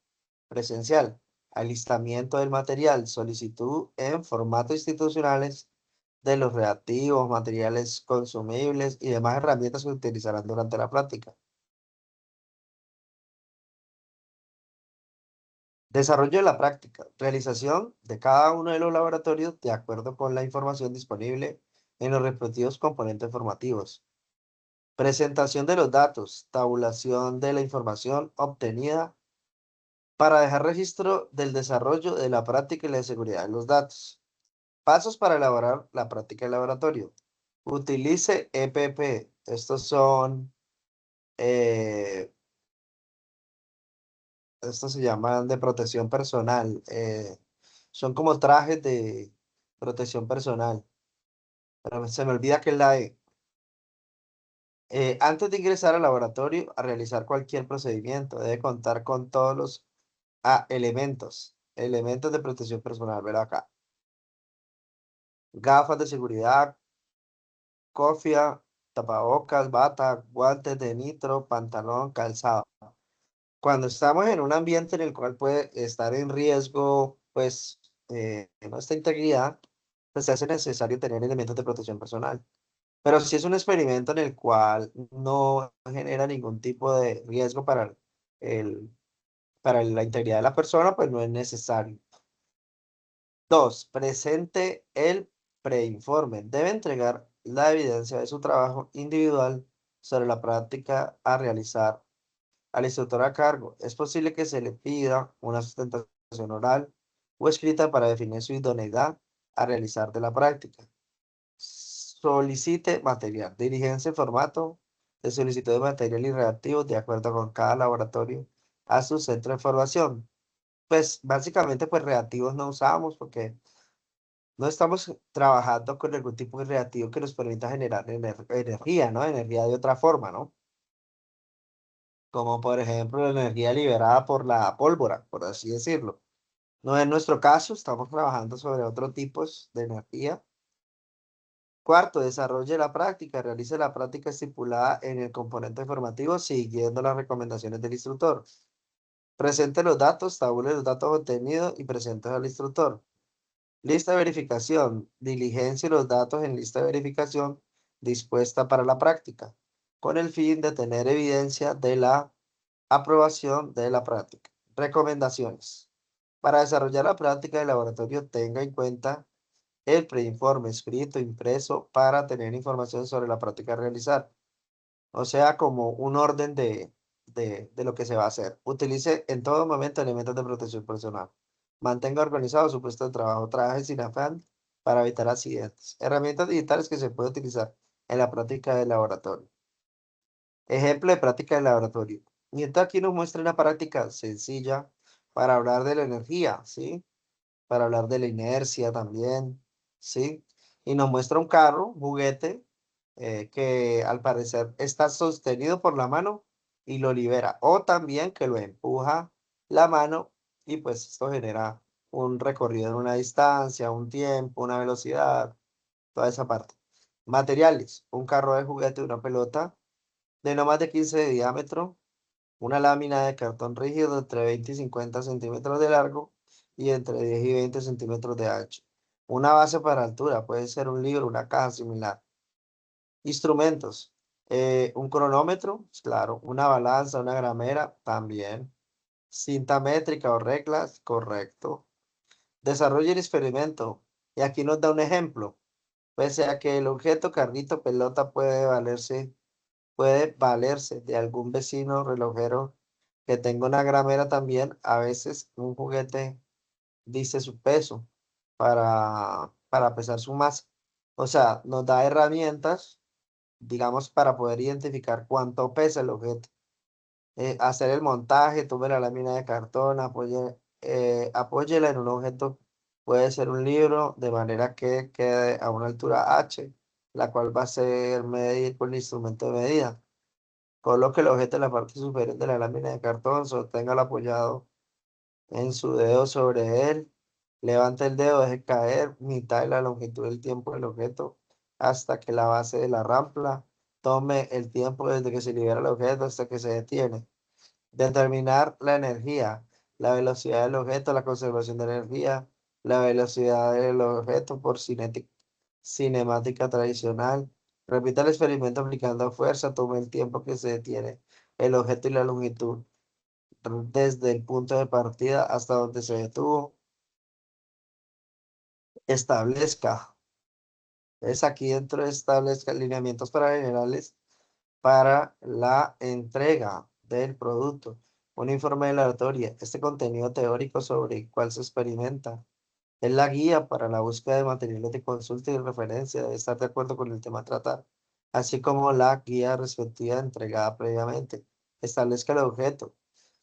Speaker 1: presencial. Alistamiento del material, solicitud en formato institucionales de los reactivos, materiales consumibles y demás herramientas que se utilizarán durante la práctica. Desarrollo de la práctica. Realización de cada uno de los laboratorios de acuerdo con la información disponible en los respectivos componentes formativos. Presentación de los datos. Tabulación de la información obtenida para dejar registro del desarrollo de la práctica y la seguridad de los datos. Pasos para elaborar la práctica de laboratorio. Utilice EPP. Estos son... estos se llaman de protección personal. Son como trajes de protección personal. Pero se me olvida que es la E. Antes de ingresar al laboratorio a realizar cualquier procedimiento, debe contar con todos los elementos de protección personal. ¿Verdad? Acá. Gafas de seguridad, cofia, tapabocas, bata, guantes de nitro, pantalón, calzado. Cuando estamos en un ambiente en el cual puede estar en riesgo, pues, nuestra integridad, pues se hace necesario tener elementos de protección personal. Pero si es un experimento en el cual no genera ningún tipo de riesgo el, para la integridad de la persona, pues no es necesario. 2. Presente el preinforme. Debe entregar la evidencia de su trabajo individual sobre la práctica a realizar al instructor a cargo. Es posible que se le pida una sustentación oral o escrita para definir su idoneidad a realizar de la práctica. Solicite material. Diligencia en formato de solicitud de material y reactivos de acuerdo con cada laboratorio a su centro de formación. Pues básicamente pues reactivos no usamos porque no estamos trabajando con algún tipo de reactivo que nos permita generar energía, ¿no? Energía de otra forma, ¿no? Como por ejemplo la energía liberada por la pólvora, por así decirlo. No es nuestro caso, estamos trabajando sobre otros tipos de energía. Cuarto, desarrolle la práctica, realice la práctica estipulada en el componente formativo siguiendo las recomendaciones del instructor. Presente los datos, tabule los datos obtenidos y presente al instructor. Lista de verificación, diligencia los datos en lista de verificación dispuesta para la práctica, con el fin de tener evidencia de la aprobación de la práctica. Recomendaciones. Para desarrollar la práctica de laboratorio, tenga en cuenta el preinforme escrito, impreso, para tener información sobre la práctica a realizar. O sea, como un orden de lo que se va a hacer. Utilice en todo momento elementos de protección personal. Mantenga organizado su puesto de trabajo. Trabaje sin afán para evitar accidentes. Herramientas digitales que se puede utilizar en la práctica del laboratorio. Ejemplo de práctica del laboratorio. Y entonces aquí nos muestra una práctica sencilla para hablar de la energía, ¿sí? Para hablar de la inercia también, ¿sí? Y nos muestra un carro, un juguete, que al parecer está sostenido por la mano y lo libera. O también que lo empuja la mano y pues esto genera un recorrido en una distancia, un tiempo, una velocidad, toda esa parte. Materiales, un carro de juguete, una pelota de no más de 15 de diámetro, una lámina de cartón rígido de entre 20 y 50 centímetros de largo y entre 10 y 20 centímetros de ancho. Una base para altura, puede ser un libro, una caja similar. Instrumentos, un cronómetro, pues claro, una balanza, una gramera, también. Cinta métrica o reglas, correcto. Desarrollo y experimento. Y aquí nos da un ejemplo. Pese a que el objeto carrito pelota puede valerse de algún vecino relojero que tenga una gramera también. A veces un juguete dice su peso para pesar su masa. O sea, nos da herramientas, digamos, para poder identificar cuánto pesa el objeto. Hacer el montaje, tome la lámina de cartón, apóyela en un objeto, puede ser un libro, de manera que quede a una altura H, la cual va a ser medir con el instrumento de medida. Coloque el objeto en la parte superior de la lámina de cartón, sosténgalo apoyado en su dedo sobre él. Levante el dedo, deje caer mitad de la longitud del tiempo del objeto hasta que la base de la rampla tome el tiempo desde que se libera el objeto hasta que se detiene. Determinar la energía, la velocidad del objeto, la conservación de energía, la velocidad del objeto por cinemática tradicional. Repita el experimento aplicando fuerza, tome el tiempo que se detiene el objeto y la longitud desde el punto de partida hasta donde se detuvo. Establezca. Es aquí dentro de establezca lineamientos para generales para la entrega del producto. Un informe de laboratorio. Este contenido teórico sobre el cual se experimenta es la guía para la búsqueda de materiales de consulta y referencia. Debe estar de acuerdo con el tema a tratar, así como la guía respectiva entregada previamente. Establezca el objeto.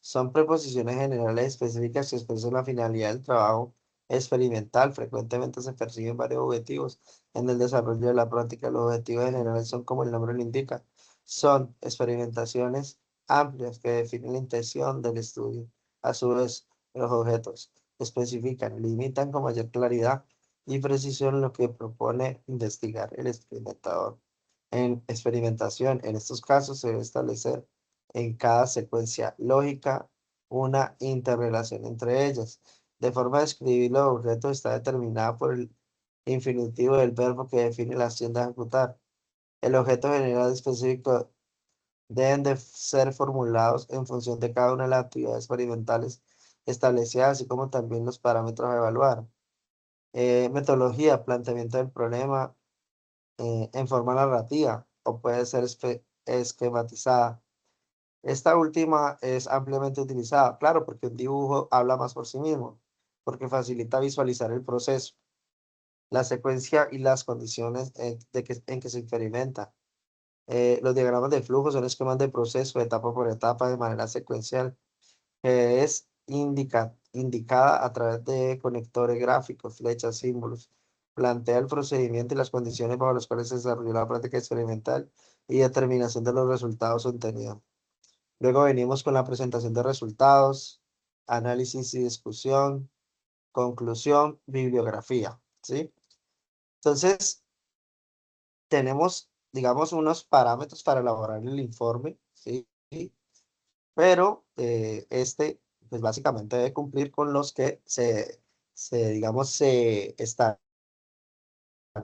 Speaker 1: Son preposiciones generales específicas que expresan la finalidad del trabajo experimental. Frecuentemente se persiguen varios objetivos en el desarrollo de la práctica. Los objetivos generales son, como el nombre lo indica, son experimentaciones amplias que definen la intención del estudio. A su vez, los objetos especifican, limitan con mayor claridad y precisión lo que propone investigar el experimentador. En experimentación, en estos casos, se debe establecer en cada secuencia lógica una interrelación entre ellas. De forma de escribir los objetos está determinada por el infinitivo del verbo que define la acción de ejecutar. El objeto general específico deben de ser formulados en función de cada una de las actividades experimentales establecidas, así como también los parámetros a evaluar. Metodología, planteamiento del problema en forma narrativa o puede ser esquematizada. Esta última es ampliamente utilizada, claro, porque un dibujo habla más por sí mismo, porque facilita visualizar el proceso, la secuencia y las condiciones en que se experimenta. Los diagramas de flujo son esquemas de proceso, etapa por etapa, de manera secuencial, que es indicada a través de conectores gráficos, flechas, símbolos. Plantea el procedimiento y las condiciones bajo las cuales se desarrolló la práctica experimental y determinación de los resultados obtenidos. Luego venimos con la presentación de resultados, análisis y discusión, conclusión, bibliografía, ¿sí? Entonces, tenemos, digamos, unos parámetros para elaborar el informe, ¿sí? Pero pues básicamente debe cumplir con los que digamos, se están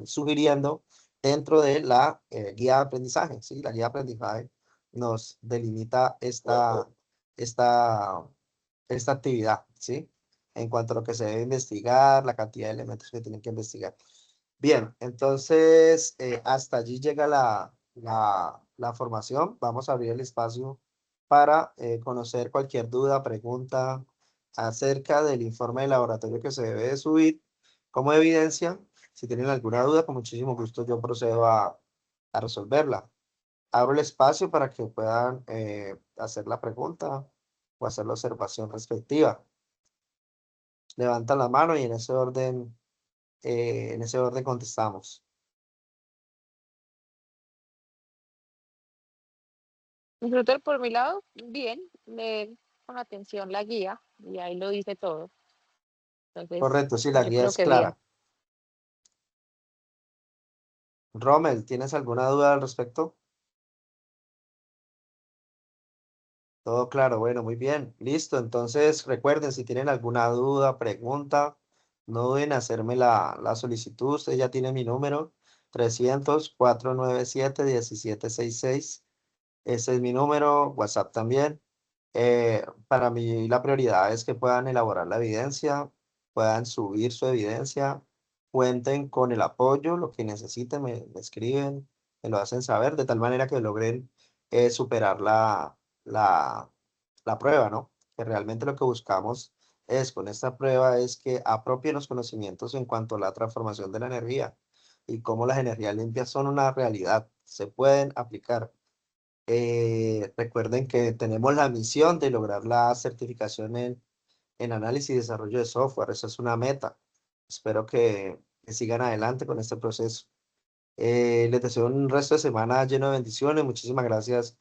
Speaker 1: sugiriendo dentro de la guía de aprendizaje, ¿sí? La guía de aprendizaje nos delimita esta, esta actividad, ¿sí? En cuanto a lo que se debe investigar, la cantidad de elementos que tienen que investigar. Bien, entonces hasta allí llega la formación. Vamos a abrir el espacio para conocer cualquier duda, pregunta acerca del informe de laboratorio que se debe de subir como evidencia. Si tienen alguna duda, con muchísimo gusto yo procedo a resolverla. Abro el espacio para que puedan hacer la pregunta o hacer la observación respectiva. Levantan la mano y en ese orden contestamos.
Speaker 11: Instructor, por mi lado, bien, leer con atención la guía y ahí lo dice todo. Entonces,
Speaker 1: Correcto, sí, la
Speaker 11: yo
Speaker 1: guía
Speaker 11: creo
Speaker 1: es
Speaker 11: que bien.
Speaker 1: clara. Rommel, ¿tienes alguna duda al respecto? Todo claro, bueno, muy bien, listo. Entonces, recuerden, si tienen alguna duda, pregunta, no duden en hacerme la solicitud. Usted ya tiene mi número, 300-497-1766. Ese es mi número, WhatsApp también. Para mí la prioridad es que puedan elaborar la evidencia, puedan subir su evidencia, cuenten con el apoyo, lo que necesiten, me escriben, me lo hacen saber, de tal manera que logren superar la, la prueba, ¿no? Que realmente lo que buscamos es con esta prueba es que apropien los conocimientos en cuanto a la transformación de la energía y cómo las energías limpias son una realidad, se pueden aplicar. Recuerden que tenemos la misión de lograr la certificación en análisis y desarrollo de software. Esa es una meta. Espero que sigan adelante con este proceso. Les deseo un resto de semana lleno de bendiciones. Muchísimas gracias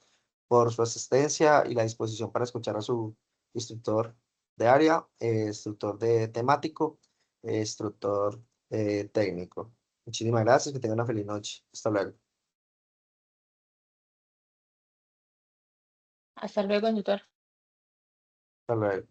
Speaker 1: por su asistencia y la disposición para escuchar a su instructor de área, instructor de temático, instructor técnico. Muchísimas gracias. Que tengan una feliz noche. Hasta luego.
Speaker 11: Hasta luego, instructor.
Speaker 1: Hasta luego.